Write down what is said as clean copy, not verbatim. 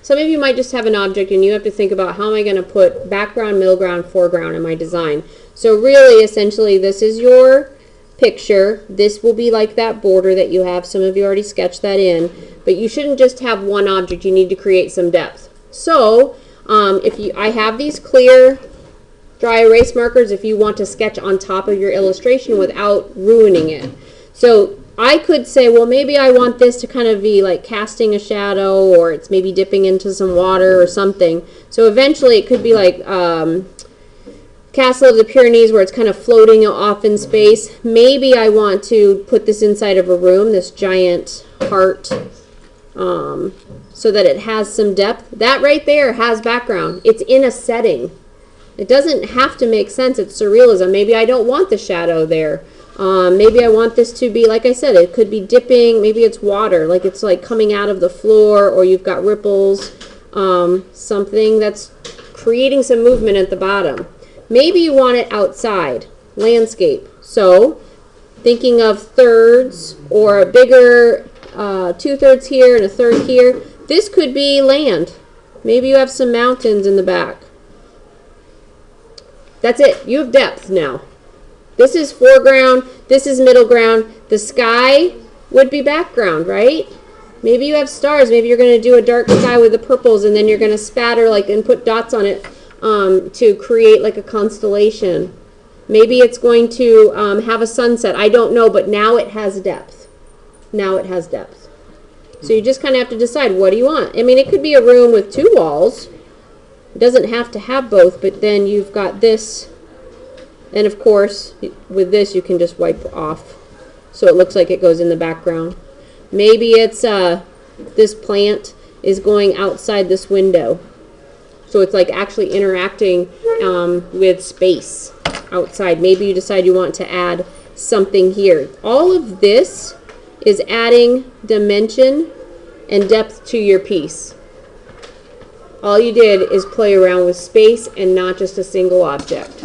some of you might just have an object and you have to think about how am I going to put background, middle ground, foreground in my design. So really, essentially, this is your picture. This will be like that border that you have. Some of you already sketched that in, but you shouldn't just have one object. You need to create some depth. So I have these clear dry erase markers if you want to sketch on top of your illustration without ruining it. So I could say, well, maybe I want this to kind of be like casting a shadow, or it's maybe dipping into some water or something. So eventually it could be like Castle of the Pyrenees, where it's kind of floating off in space. Maybe I want to put this inside of a room, this giant heart, so that it has some depth. That right there has background. It's in a setting. It doesn't have to make sense. It's surrealism. Maybe I don't want the shadow there. Maybe I want this to be, like I said, it could be dipping. Maybe it's water, like it's like coming out of the floor, or you've got ripples, something that's creating some movement at the bottom. Maybe you want it outside, landscape. So thinking of thirds, or a bigger 2/3 here and a third here. This could be land. Maybe you have some mountains in the back. That's it. You have depth now. This is foreground. This is middle ground. The sky would be background, right? Maybe you have stars. Maybe you're going to do a dark sky with the purples, and then you're going to spatter and put dots on it to create like a constellation. Maybe it's going to have a sunset. I don't know, but now it has depth. Now it has depth. So you just kind of have to decide, what do you want? I mean, it could be a room with two walls. It doesn't have to have both, but then you've got this, and of course with this you can just wipe off so it looks like it goes in the background. Maybe it's this plant is going outside this window, so it's like actually interacting with space outside. Maybe you decide you want to add something here. All of this is adding dimension and depth to your piece. All you did is play around with space and not just a single object.